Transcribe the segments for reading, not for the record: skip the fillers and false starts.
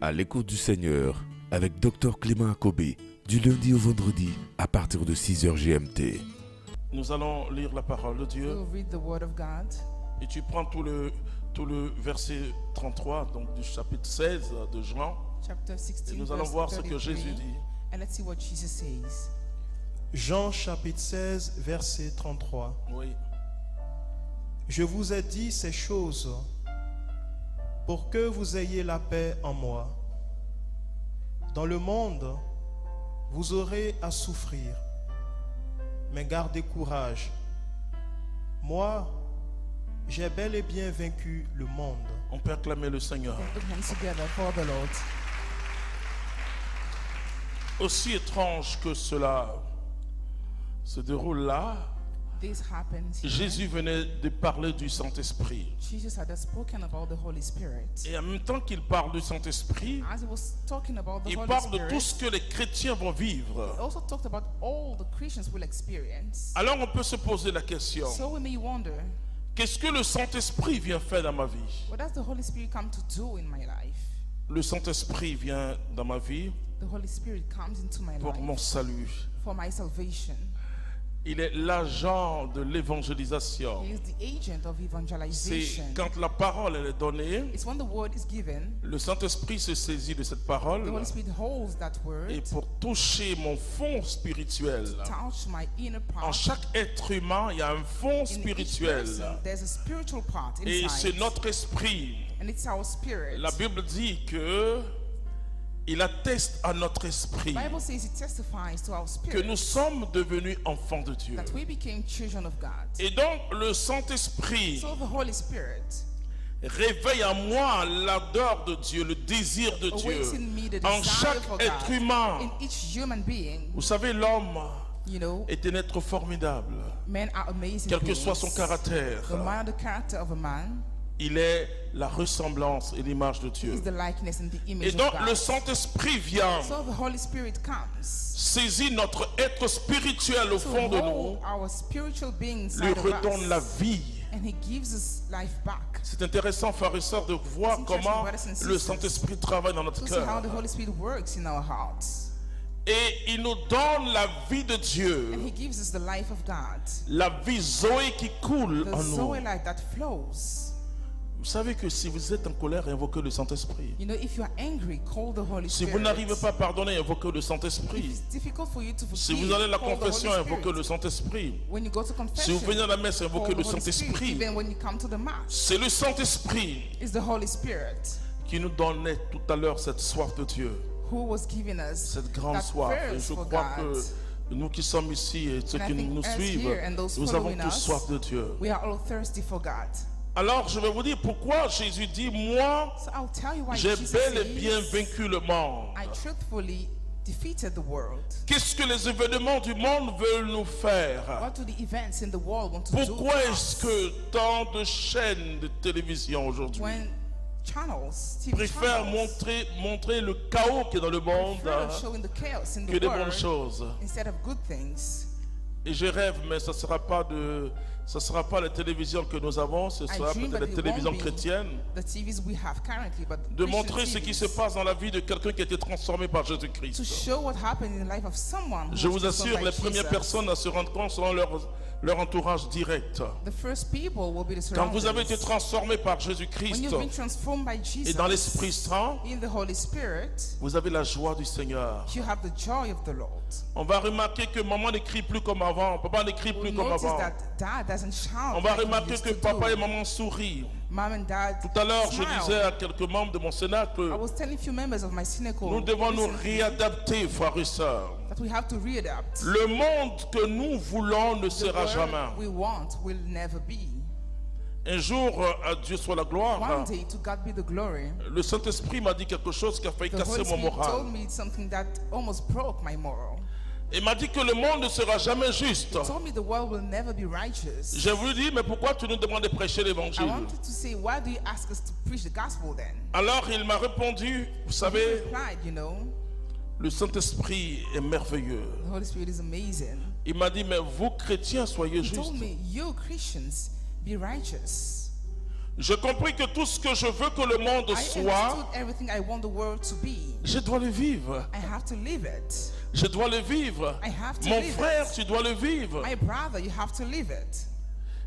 À l'écoute du Seigneur avec Dr Clément Akobé, du lundi au vendredi à partir de 6h GMT. Nous allons lire la parole de Dieu. We'll read the word of God. Et tu prends tout le verset 33, donc du chapitre 16 de Jean. Chapter 16, Et nous allons verse voir ce que 33, Jésus dit. and let's see what Jesus says. Jean chapitre 16, verset 33. Oui. Je vous ai dit ces choses pour que vous ayez la paix en moi. Dans le monde, vous aurez à souffrir, mais gardez courage. Moi, j'ai bel et bien vaincu le monde. On peut acclamer le Seigneur. Put hands together for the Lord. Aussi étrange que cela se déroule là, This happens here. Jésus venait de parler du Saint-Esprit. Jesus had spoken about the Holy Spirit. Et en même temps qu'il parle du Saint-Esprit, As he was talking about the il Holy parle de Spirit, tout ce que les chrétiens vont he vivre. also talked about all the Christians will experience. Alors on peut se poser la question, So we may wonder, qu'est-ce que le Saint-Esprit vient faire dans ma vie? what does the Holy Spirit come to do in my life? Le Saint-Esprit vient dans ma vie The Holy Spirit comes into my pour mon life salut. for my salvation. Il est l'agent de l'évangélisation. He is the agent of C'est evangelization. quand la parole elle est donnée, It's when the word is given, le Saint-Esprit se saisit de cette the parole Holy Spirit holds that word, et pour toucher mon fond spirituel. touch my inner En part. chaque être humain, il y a un fond In each spirituel. person, there's a spiritual part Et c'est inside, notre esprit. and it's our spirit. La Bible dit que il atteste à notre esprit The Bible says it testifies to our que spirit nous sommes devenus enfants de Dieu. that we became children of God. Et donc le Saint-Esprit So the Holy Spirit réveille en moi l'ardeur de Dieu, le désir de Dieu awakes in me the en desire chaque for être God humain. in each human being. Vous savez, l'homme You know, est un être formidable, men are amazing quel que beings. soit son caractère. No matter the character of a man, Il est la ressemblance et l'image de is Dieu. the likeness and the Et image donc of le God. Saint-Esprit vient So the Holy Spirit comes saisir notre être spirituel au to fond de nous, hold our spiritual being lui inside of redonne us, la vie. and He gives us life back. C'est intéressant, frères et sœurs, de voir It's interesting, comment brothers and le sisters, Saint-Esprit travaille dans notre To see how cœur. the Holy Spirit works in our hearts, Et il nous donne la vie de Dieu, and He gives us the life of God, la vie Zoé qui coule the en nous. Zoe life that flows. Vous savez que si vous êtes en colère, invoquez le Saint-Esprit. You know, if you are angry, call the Holy Si Spirit. vous n'arrivez pas à pardonner, invoquez le If Saint-Esprit. it's difficult for you to Si forgive, vous allez à la call the confession, Holy invoquez Spirit. le Saint-Esprit. When you go to Si confession, vous venez à la messe, call invoquez the le Holy Spirit. Saint-Esprit. Even when you come to the Mass, C'est le Saint-Esprit it's the Holy Spirit qui nous donnait tout à l'heure cette soif de Dieu, who was giving us cette grande that soif. Et thirst je for crois God. que nous qui sommes ici et ceux And I qui think nous us suivent, here and those nous avons following tous us, soif de Dieu. We are all thirsty for God. Alors je vais vous dire pourquoi Jésus dit, moi, So I'll tell you why j'ai Jesus bel et bien says, vaincu le monde. I truthfully defeated the world. Qu'est-ce que les événements du monde veulent nous faire? What do the events in the world want to do Pourquoi to est-ce us? que tant de chaînes de télévision aujourd'hui When channels, TV préfèrent channels, montrer le chaos qui est dans le monde prefer showing the chaos in que the des bonnes world choses? instead of good things. Et je rêve, mais ce ne sera pas la télévision que nous avons, ce sera dream peut-être that la it télévision won't be chrétienne, The TVs we have currently, but de Christian montrer ce qui se TVs, passe dans la vie de quelqu'un qui a été transformé par to Jésus-Christ. show what happened in the life of someone who Je was vous transformed assure, by les premières Jesus. personnes à se rendre compte seront leur entourage direct. The first people will be the Quand vous avez surroundings. été transformé par When Jésus-Christ you've been transformed by Jesus et dans l'Esprit Saint, in the Holy Spirit, vous avez la joie du Seigneur. you have the joy of the Lord. On va remarquer que maman n'écrit plus comme avant, papa n'écrit plus We'll comme notice avant. that dad doesn't shout On va like he remarquer used que to papa do. et maman sourient. Mom and dad Tout à l'heure, je smile. disais à quelques membres de mon Cénacle, I was telling few members of my cynical nous devons nous recently réadapter, frères et sœurs. that we have to readapt. Le monde que nous voulons ne The sera world jamais. we want will never be. Un jour, à Dieu soit la gloire, One day, to God be the glory. le Saint-Esprit m'a dit quelque chose qui a failli The casser Holy mon Spirit moral. told me something that almost broke my moral. Il m'a dit que le monde ne sera jamais juste. He told me the world will never be righteous. J'ai voulu dire, mais pourquoi tu nous demandes de prêcher I l'évangile? wanted to say, why do you ask us to preach the gospel then? Alors il m'a répondu, vous He savez, replied, you know, le Saint-Esprit est merveilleux. the Holy Spirit is amazing. Il m'a dit, mais vous chrétiens, soyez He justes. told me, you Christians, be righteous. J'ai compris que tout ce que je veux que le monde I soit, understood everything I want the world to be. je dois le vivre. I have to live it. Je dois le vivre. I have to Mon live frère, it. tu dois le vivre. My brother, you have to live it.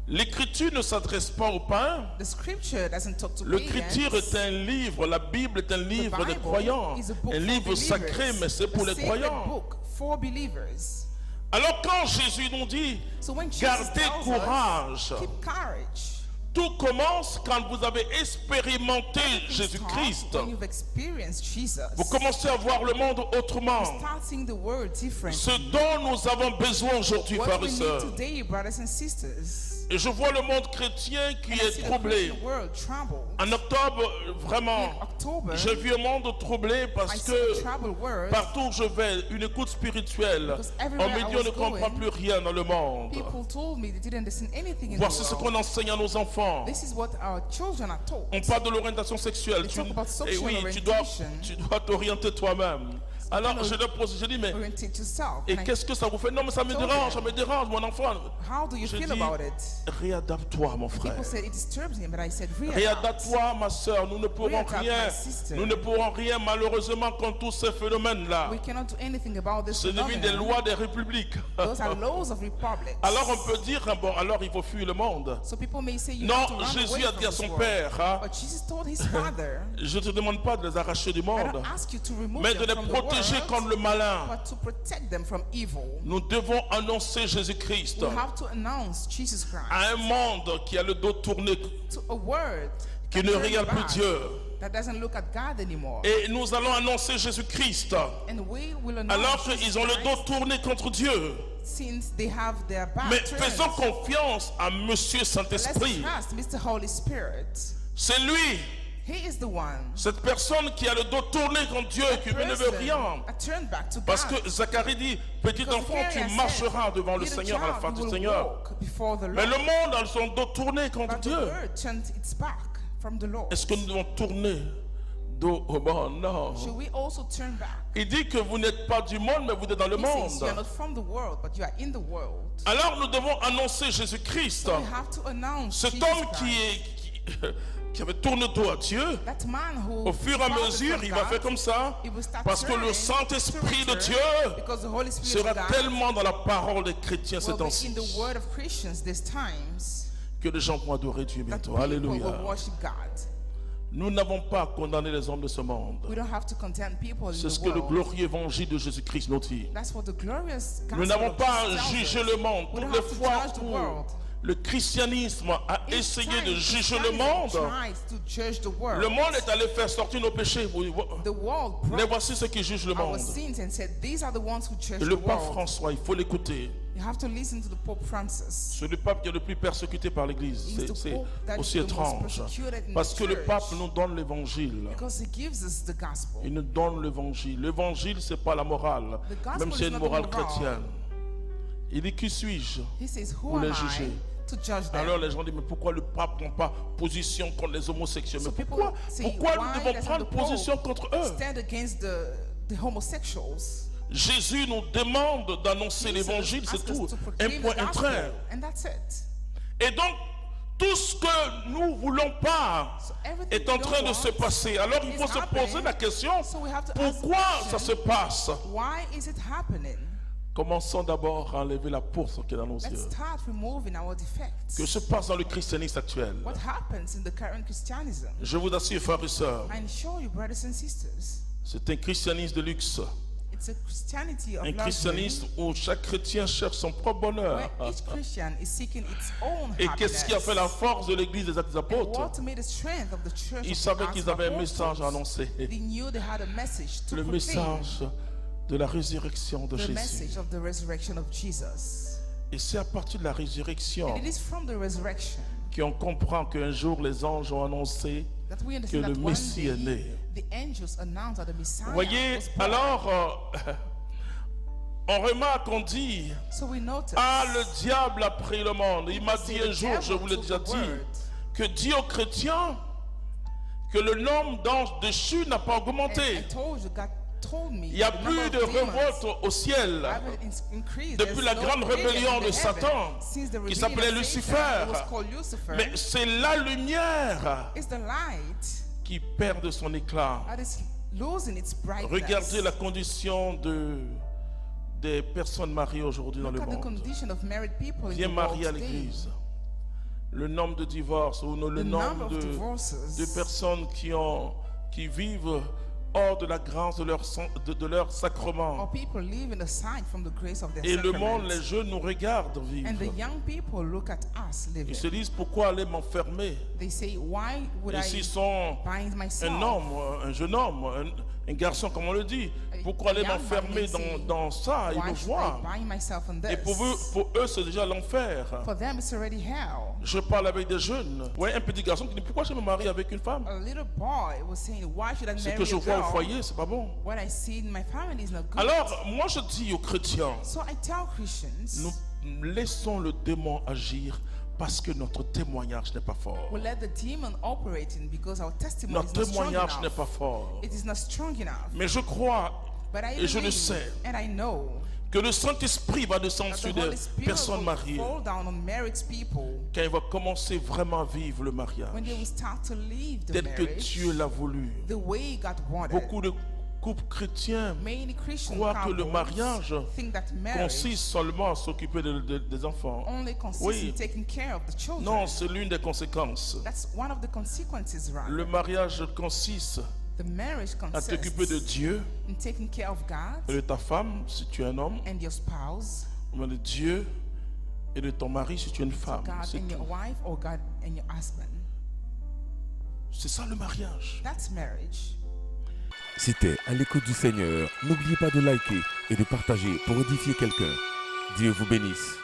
L'écriture ne s'adresse pas au pain. The scripture doesn't talk to L'écriture est pagans. un livre, la Bible est un The livre des Bible croyants. is a book Un for livre believers. sacré, mais c'est pour A les sacred croyants. book for believers. Alors quand Jésus nous dit, So when Jesus gardez tells courage, us, keep courage. tout commence quand vous avez expérimenté Everything Jésus-Christ. starts when you've experienced Jesus. Vous commencez à voir le monde autrement. Start seeing the world differently. Ce dont nous avons besoin aujourd'hui, What frères we et need sœurs. today, brothers and sisters. Et je vois le monde chrétien qui And I est see the troublé. Christian world troubled. En octobre, vraiment, In October, j'ai vu un monde troublé I parce see que a troubled world. partout où je vais, une écoute spirituelle. Because On everywhere me I dit was on ne comprend going, plus rien dans le monde. People told me they didn't understand anything in Voici the ce world. qu'on enseigne à nos enfants. This is what our children are taught. On parle de l'orientation sexuelle. They talk about Et sexual oui, orientation. tu dois t'orienter toi-même. Alors je leur pose, je dis mais Orientate yourself. et And I- qu'est-ce que ça vous fait? Non mais ça me told dérange, them. ça me dérange, mon enfant. How do you Je feel dis, about it? réadapte-toi, mon frère. People said it disturbs him, but I said readapt. Réadapte-toi, ma soeur. Nous ne pourrons Readapt, rien. my sister. Nous ne pourrons rien, malheureusement, contre tous ces phénomènes-là. We cannot do anything about this Ce devient des phenomenon. lois des républiques. Those are laws of republics. Alors on peut dire, bon, alors il faut fuir le monde. So people may say you Non, have to run Jésus away a from dit à this son world. Père, hein, But Jesus told his father, je ne te demande pas de les arracher du I monde, don't ask you to remove mais de them les from the protéger world, contre le malin. but to protect them from evil. Nous devons annoncer Jésus-Christ We have to announce Jesus Christ à un monde qui a le dos tourné, to a word qui that ne turns regarde plus back, Dieu. that doesn't look at God anymore. Et nous allons annoncer Jésus-Christ And we will announce alors Jesus qu'ils ont le dos Christ tourné contre Dieu. since they have their back Mais turned. faisons confiance à Monsieur Let's Saint-Esprit. trust Mr. Holy Spirit. C'est lui, He is the one. cette personne qui a le dos tourné contre Dieu, qui ne veut Person rien. that turned back to Parce God. que Zacharie dit, petit Because enfant, Zechariah tu said, marcheras devant le "Little Seigneur à la child, face you du will Seigneur. walk before the Mais Lord." le monde a son dos tourné contre But the Dieu. word turned its back from the Lord. Est-ce que nous devons tourner dos au monde? Non. Should we also turn back? Il dit que vous n'êtes pas du monde, mais vous êtes dans le He says you are monde. not from the world, but you are in the world. Alors nous devons annoncer Jésus-Christ. We have to announce Cet Jesus homme Christ. qui avait tourné le dos à Dieu, That man who au fur et à departed mesure, from il va God, faire comme ça. he will start Parce que le turning Saint-Esprit to de Dieu return, because the Holy Spirit sera of God tellement dans la parole des chrétiens ces will be in temps-ci the word of Christians these times que les gens vont adorer Dieu that bientôt. people Alléluia. will worship God. Nous n'avons pas condamné les hommes de ce monde. We don't have to condemn people in C'est ce the que le world. glorieux évangile de Jésus-Christ nous dit. That's what the glorious Nous gospel n'avons of pas Jesus tells jugé us. le monde. We Toutes don't les have to fois judge the où world. le christianisme a Each essayé time de juger le Christianity monde, tries to judge the world, le monde est allé faire sortir nos péchés. the world Mais brought voici ceux qui jugent le our monde. sins and said, these are the ones who judge Et the le pape world. François, il faut l'écouter. You have to listen to the Pope Francis. C'est le pape qui est le plus persécuté par l'Église. He's the C'est Pope that aussi is the most étrange. persecuted in Parce the que le church. pape nous donne l'évangile. Because he gives us the gospel. Il nous donne l'évangile. L'évangile, c'est pas la morale. The gospel Même si c'est is une not morale the moral. chrétienne. Il dit, qui suis-je He says, who pour am les I juger? to judge them? Alors les gens disent, mais pourquoi le pape ne prend pas position contre les homosexuels? So Mais people pourquoi, say, pourquoi nous why devons doesn't prendre the Pope position contre eux? stand against the homosexuals? Jésus nous demande d'annoncer Jesus l'évangile, c'est asks us tout. to Un proclaim point, the un gospel, trait. and that's it. Et donc, tout ce que nous voulons pas So everything est en we don't train de want se passer. Alors il is faut se happening. poser la question, So we have to ask the pourquoi ça question, se passe? why is it happening? Commençons d'abord à enlever la pource qui est dans nos Let's yeux. start removing our defects. Que se passe dans le christianisme actuel? What happens in the current Christianism? Je vous assure, frères et sœurs, I assure you, brothers and sisters, c'est un christianisme de luxe. it's a Christianity of Un luxury, christianisme où chaque chrétien cherche son propre bonheur. where each Christian is seeking its own Et qu'est-ce qui a fait la force de l'église des Actes des And Apôtres? what made the strength of the church Ils of the savaient Acts qu'ils of avaient un Apostles? message à annoncer. They knew they had a message to Le proclaim, message de la résurrection de the Jésus. message of the resurrection of Jesus. Et c'est à partir de la résurrection And it is from the resurrection qu'on comprend qu'un jour les anges ont annoncé that we que understand le that one Messie est né. day the angels announced that the Messiah Vous voyez, was born. alors, on remarque, on dit, So we notice ah, le diable a pris le monde. Il m'a say dit the un jour, devil je vous l'ai took déjà the dit, word. que dit aux chrétiens que le nombre d'anges déchus n'a pas And I augmenté. told you told me Il n'y a the plus number de of demons révolte au ciel have increased. depuis There's la no grande rebellion rébellion in de the Satan, heaven. Since the qui rebellion s'appelait of Lucifer. Satan, it was called Lucifer. Mais c'est la lumière It's the light qui perd de son éclat. that is losing its brightness. Regardez la condition des personnes mariées aujourd'hui dans Look le at the monde. condition of married people in Viens the world marier à today. l'église. Le nombre de divorces ou le The nombre number of divorces. de personnes qui vivent hors de la grâce de leur sacrement. Or people living aside from the grace of their Et le monde, sacraments. les jeunes nous regardent And the vivre. young people look at us living. Ils se disent pourquoi aller m'enfermer. They say, why would Et I s'ils sont bind myself? un homme, un jeune homme, un garçon comme on le dit, pourquoi aller young man m'enfermer may say, dans ça? Ils Why nous should voient. I bind myself in Et this? pour eux, c'est déjà l'enfer. For them, it's already hell. Je parle avec des jeunes. Ouais, un petit garçon qui dit pourquoi je me marie avec une femme? A little boy was saying, why should I Ce marry que je a vois au girl? foyer, c'est pas bon. What I see in my family is not good. Alors, moi je dis aux chrétiens, So I tell Christians, nous laissons le démon agir parce que notre témoignage n'est pas fort. we let the demon operate in because our testimony Notre is not strong témoignage n'est enough. pas fort. It is not strong enough. Mais je crois But I et je le believe, sais, and I know que le Saint-Esprit va descendre that sur the des Holy Spirit personnes will mariées fall down on married people quand il va commencer vraiment à vivre le when mariage they will start to live the tel que marriage Dieu l'a voulu. the way God wanted. Beaucoup de couples chrétiens Many Christian croient que le couples mariage think that marriage consiste seulement à s'occuper des enfants. only consists Oui. in taking care of the children. Non, c'est l'une des conséquences. That's one of the consequences, right? Le mariage consiste The marriage à consists t'occuper de Dieu in taking care of God et de ta femme si tu es un homme, and your spouse, mais de Dieu et de ton mari si tu es une femme. God C'est and your tout. wife, or God and your husband. C'est ça le mariage. That's marriage. C'était À l'écoute du Seigneur. N'oubliez pas de liker et de partager pour édifier quelqu'un. Dieu vous bénisse.